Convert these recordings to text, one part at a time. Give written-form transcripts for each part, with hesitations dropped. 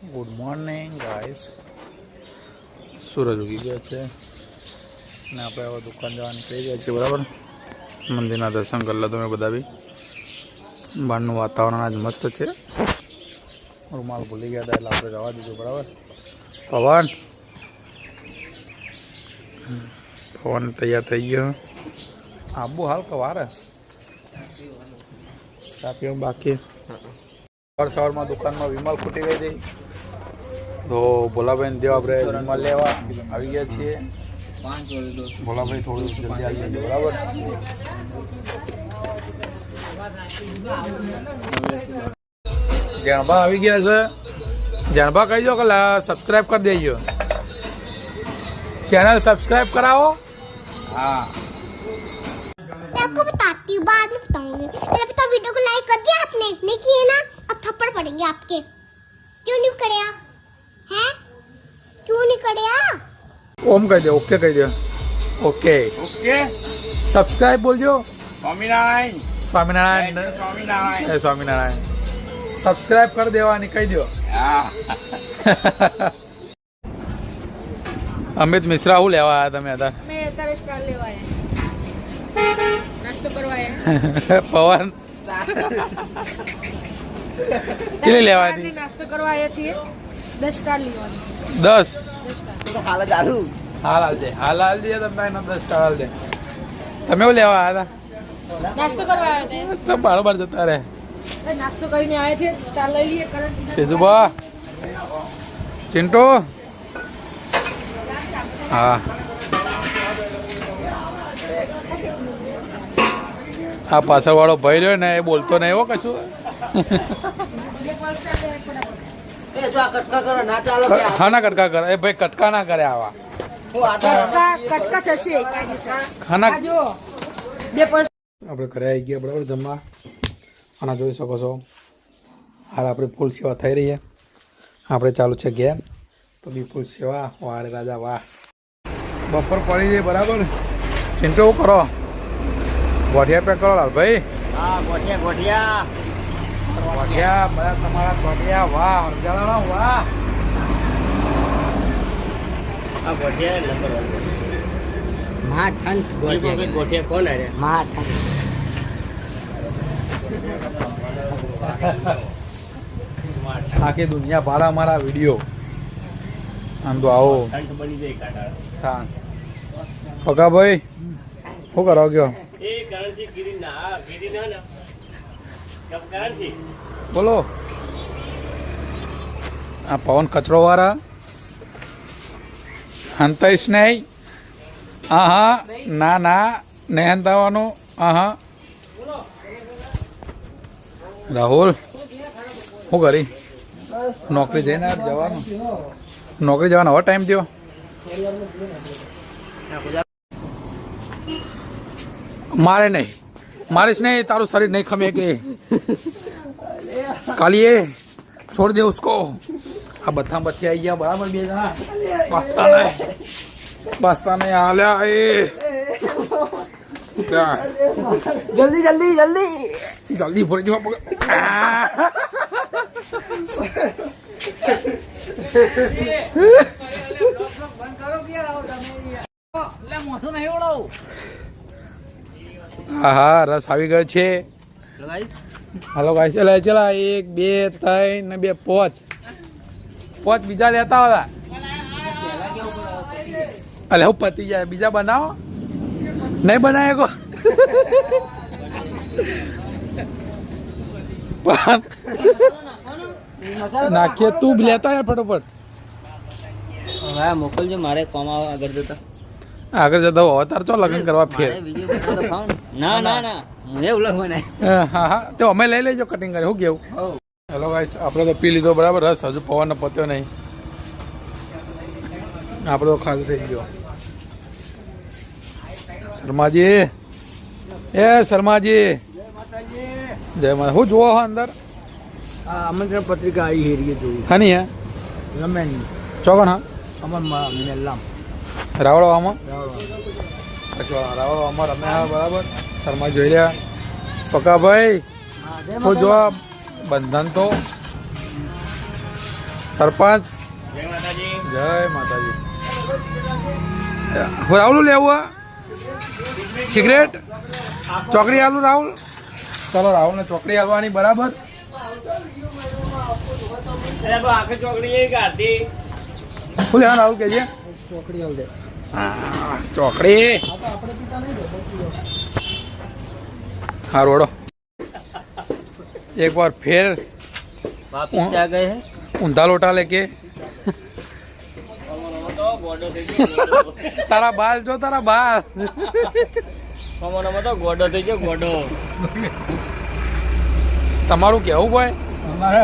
Good morning guys. સૂરજ ઉગી ગયો છે ને આપણે હવે દુકાન જવા નીકળી ગયા છીએ. બરાબર, મંદિરના દર્શન કરી લો તમે બધા બી. બહારનું વાતાવરણ આજ મસ્ત છે. રૂમાલ ભૂલી ગયા હતા એટલે આપણે જવા દીધું. બરાબર, પવન તૈયાર થઈ ગયો. આબુ હાલ કવારે ચા પીવું બાકી. સવારમાં દુકાનમાં વિમલ ખૂટી ગઈ હતી તો ભોલાભાઈ દેવા આપણે વિમલ લેવા આવી ગયા છીએ. ભોલાભાઈ થોડું જલ્દી આવી જાય. બરાબર, જણભા આવી ગયા છે. જણભા કહી દો કે સબસ્ક્રાઈબ કરી દેજો. चैनल सब्सक्राइब कराओ. हाँ, मैं आपको बताती हूँ, बाद में बताऊंगी. मेरे पिता वीडियो को लाइक कर दिया आपने? नहीं किए ना? अब थप्पड़ पड़ेंगे आपके. क्यों नहीं करेया? हैं? क्यों नहीं करेया? ओम कह दे. ओके कह दे. Okay okay. सब्सक्राइब बोलजो. स्वामीनारायण. स्वामीनारायण. स्वामीनारायण. स्वामीनारायण. सब्सक्राइब कर देवानी कही दो. અમિત મિશ્રા હું લેવા આવ્યા તમે હતા? મેં અત્યારે સ્ટાર લેવા આવ્યા, નાસ્તો કરવા આવ્યા. પવન ચીલી લેવા હતી. નાસ્તો કરવા આવ્યા છીએ. 10 સ્ટાર લેવાની. 10 સ્ટાર. હાલ ચાલુ. હાલ હાલ દે. હાલ હાલ દે તમે એના 10 સ્ટાર હાલ દે. તમે શું લેવા આવ્યા નાસ્તો કરવા આવ્યા હતા? તમે બરોબર જતા રહે. હતા. નાસ્તો કરીને આવ્યા છે. સ્ટાર લઈ લઈએ. સીધુબા, ચિંટુ. હા, આ પાછળ વાળો ભાઈ રહ્યો ને એ બોલતો નહીં એવો કશું. હા ના કટકા કરે. એ ભાઈ કટકા ના કરે આવા. કટકા થશે. ખાના જો 2 આપણે ઘરે આવી ગયા. બરાબર, જમવા. આના જોઈ શકો છો. હાલ આપણે ફૂલ સેવા થઈ રહી છે. આપણે ચાલુ છે ઘેર તો બી ફૂલ સેવા. વાહ રે રાજા વાહ. બપોર પડી જાય. બરાબર, ચિંટુ કરો. ગોઠિયા પેક કરો લાલભાઈ. હા, ગોઠિયા ગોઠિયા ગોઠિયા બધા તમારા ગોઠિયા. વાહ હરજાના વાહ. આ ગોઠિયા નંબર 1 મહાઠંડ ગોઠિયા. ગોઠિયા કોણ આરે? મહાઠંડ. આખી દુનિયા ભાડા મારા વિડીયો. આમ તો આવો ઠંડ બની જાય કાઢા. હા પકાભાઈ શું કરો ગયો? એ કરણસી ગીરી ના કબ કરણસી બોલો. આ પવન કચરો વાળા હંતાઈશ નહીં. હા હા, ના ના નહીં હંતાવાનું. હા હા. રાહુલ શું કરી? નોકરી જઈને જવાનું. નોકરી જવાનો હવે ટાઈમ થયો. મારે નહીં, મારીશ નહીં. તારું શરીર નહીં ખમે કે કાલીએ છોડ દે ઉસકો. આ બધા બચ્ચે આવી ગયા. બરાબર, 2 જણા બસતા નહીં હાલ્યા. એ જલ્દી જલ્દી જલ્દી જલ્દી ફરી જવા પકડ. હા હા, રસ આવી ગયો છે. હાલો ગાઈસ, ચલા ચલા. 1 2 3 ને 2 5 બીજા લેતા હતા. અલે હું પતી જાય. બીજા બનાવો. નહીં બનાવે કો નાખીએ. તું લેતા યાર ફટોફટ. હા, મોકલજો. મારે કોમ આગળ જતા. આગળ જતા હવે તાર ચો લગ્ન કરવા ફેર. ના ના ના, હું એવું લખ બનાય. હા હા, તો અમે લઈ લેજો કટિંગ કરી. શું કેવું? હેલો ગાઈસ, આપણે તો પી લીધો. બરાબર, રસ હજુ પવનનો પત્યો નહીં. આપણે તો ખાલી થઈ ગયો. શર્માજી, એ શર્માજી, જય માતા. હું જોવો અંદર આમંત્રણ પત્રિકા આવી હેરીએ જોયું. હની હે ગમે ચોકણ. હા, અમર મેલામ રાવળવામાં. અચ્છા, રાવળવામાં રમ્યા. બરાબર, શર્મા જોઈ રહ્યા. પકાભાઈ તો જો બંધન તો સરપંચ જય માતાજી. જય માતાજી. હું રાહુલ લેવું આ સિગરેટ ચોકડી આલું રાહુલ. ચલો રાહુલને ચોકડી આલવાની બરાબર. અરે બા, આખી ચોકડી એ કાઢી. શું લેવાનું રાહુલ કે છે? હા ચોકડી. હા રોડો એક બાર ફેર વાપસ આ ગયે હે. ઊંધા લોટા લેકે તો ગોડો થઈ ગયો. તારા બાલ જો તારા બાલ. કમોનામાં તો ગોડો થઈ ગયો ગોડો. તમારું કેવું ભાઈ? અમારે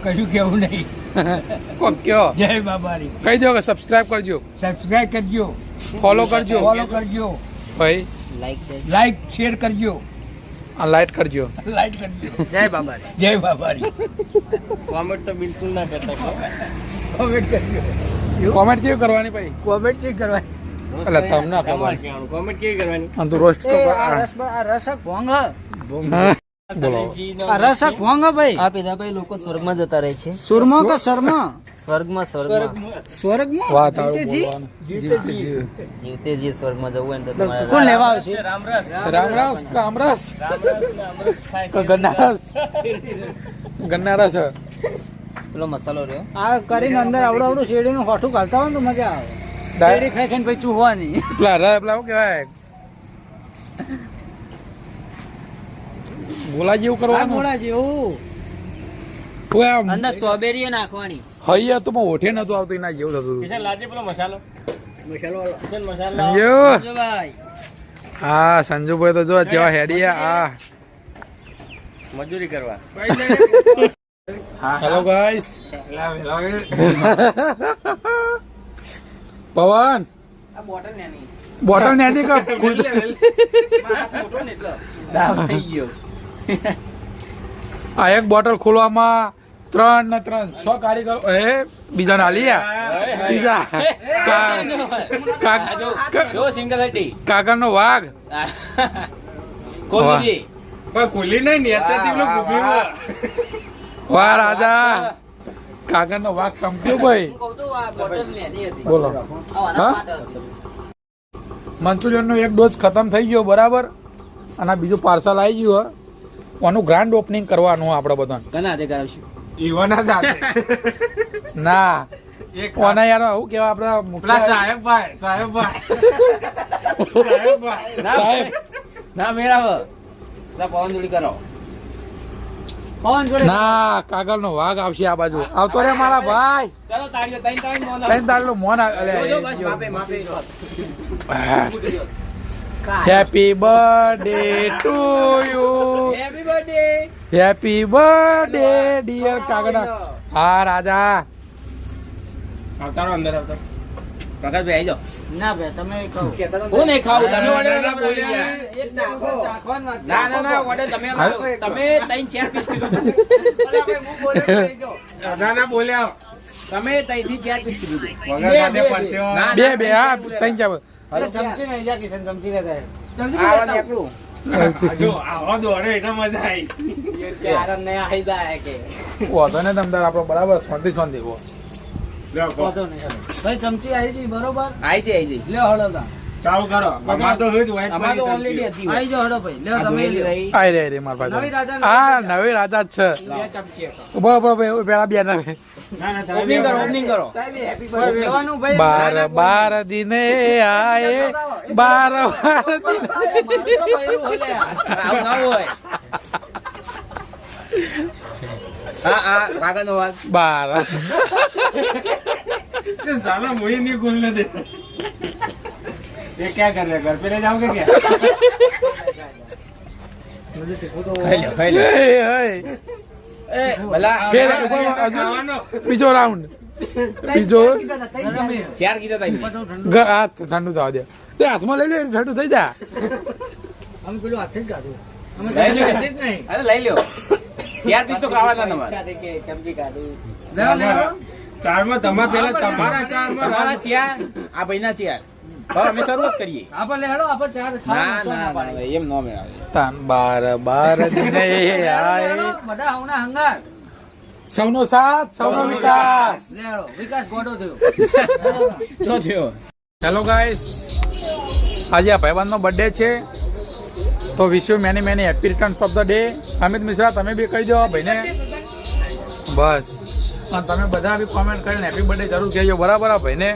કશું કેવું નહીં. કોક કયો જય બાબારી. કહી દો કે સબસ્ક્રાઇબ કરજો, સબસ્ક્રાઇબ કરજો, ફોલો કરજો ફોલો કરજો, ભાઈ, લાઈક શેર કરજો, આ લાઈટ કરજો. લાઈક કરજો. જય બાબારી. જય બાબારી. કોમેન્ટ તો બિલકુલ ના કરતા. કોમેન્ટ કરજો. કોમેન્ટ કેવી કરવાની ભાઈ? કોમેન્ટ નહીં કરવાની. એટલે તમને ખબર. કોમેન્ટ કેવી કરવાની? આમ તો રોસ્ટ તો કર. રસક ભોંગ હા, બોલો. રસક ભોંગ ભાઈ આ પેદાભાઈ લોકો સ્વર્ગમાં જતા રહે છે. સુરમાં કે શર્મા સ્વર્ગમાં સ્વર્ગમાં વાહ તારું બોલવાનું. જીવતે જીવ. જીવતે જે સ્વર્ગમાં જવું હોય ને તો તમારે કોણ લેવા આવશે રામ રસ. રામરાસ કામરાસ ખાય કે ગન્નારસ? ગન્નારસ. પેલો મસાલો રહ્યો આ કરીને અંદર આવડું શેરડીનું હોઠું ઘાલતા હોય ને તો મજા આવે. શેરડી ખાઈ ખાઈને પછી ચૂહવાની. પેલા શું કહેવાય ગોલા જેવું આ કરવાનું. ગોળા જેવું. ઓય આમ અંદર સ્ટ્રોબેરી નાખવાની. હૈયા તો પણ ઓઠે નતું આવતું એના જેવું થતું હતું. કિશન લાજે પેલો મસાલો. કિશન મસાલો. સમજ્યો? ભાઈ હા સંજુભાઈ તો જો જેવા હેડિયા. આ મજૂરી કરવા. Hello guys. પવન બોટલ નેની કપ આ એક બોટલ ખોલવામાં 3 ને 3 6 કારીગરો બીજા ના લીયા બીજા કાગળ નો વાઘ વાહ રાજા કાગળ નો વાઘ ચમક્યો ભાઈ. બોલો. હા મંચુરિયન નો એક ડોઝ ખતમ થઈ ગયો બરાબર, અને આ બીજું પાર્સલ આવી ગયું. આનું ગ્રાન્ડ ઓપનિંગ કરવાનું આપણે બધાને. ના કોના યાર શું કેવા આપડે સાહેબ ના મેળાવો. પવન જોડી કરો. પવન જોડે ના કાગળ નો વાઘ આવશે આ બાજુ. આવતો રે મારા ભાઈ. ચાલો તાળીઓ તાઈ તાઈ મોન. ત્રણ તાળીનું મોન જો બસ માપે માપે. Happy birthday to you, happy birthday. Happy birthday dear કાગળ. હા રાજા. પ્રકાશભાઈ આવી જાઓ. ના ભાઈ તમે કહો. હું નહીં ખાવું. તમે order ના બોલી ગયા. એક નાખો. ચાખવાનું વાત ના ના ના order તમે આપો. તમે ત્રણ ચાર પીસ કીધું. તમે ત્રણથી ચાર પીસ કીધું. બે હા ત્રણ ચાર. અરે ચમચી નહીં જા કિશન, ચમચી લે તારે. આવા નીકળું. આરામ નહીં આવી જાય કે વાંધો ને તમતાર આપણો બરાબર શાંતિ શાંતિ. વાંધો નહીં. ભાઈ ચમચી આવી જઈ બરોબર. આઈ જઈ આઈ જઈ. લે હળો તા. અમાર તો already હતી. આવી જાઓ હળો ભાઈ. લે તમે લ્યો. આઈ રે મારા નવી રાજા ભાઈ. હા નવી રાજા જ છે. બે ચમચી હતો. ઉભો પેલા બે ના ઓપનિંગ કરો ઓપનિંગ કરો. લેવાનું ભાઈ. બાર બાર દિને આયે બાર બાર દિને. મારું તો બૈરું હલે. આવું ના હોય. હા હા કાગળનો વાઘ. બાર ખાઈ લો. એ ભલા ફેર ઉપર હજુ બીજો રાઉન્ડ. બીજો ચાર કીધા તા. હાથ ઠંડુ થવા દે. તે હાથમાં લઈ લે ઠંડુ થઈ જા. અમે પેલું હાથે જ ગાધું. અમે લઈ લ્યો. ચમચી જ નહીં. અરે લઈ લ્યો. ચાર પીસ તો ખાવાના તમારે. ચમચી કાઢી. તમારા ચાર આ ભાઈના ચાર. હવે અમે શરૂઆત કરીએ. આપણે લે હેડો આપણે ચાર ના ખાવા ના ના ના એમ નો મેળાવે. તાન બાર બાર દિને આયે. બધા હવના હંગાર. સૌનો સાથ સૌનો વિકાસ. વિકાસ ગોડો થયો. હેલો ગાઈસ, આજે આ ભાઈબંધનો બર્થડે છે, તો wish you many many happy returns of the day. Amit Mishra, તમે બી કહી દો ભાઈને. બસ, અને તમે બધા બી કોમેન્ટ કરીને હેપી બર્થડે જરૂર કહેજો, બરાબર આ ભાઈને.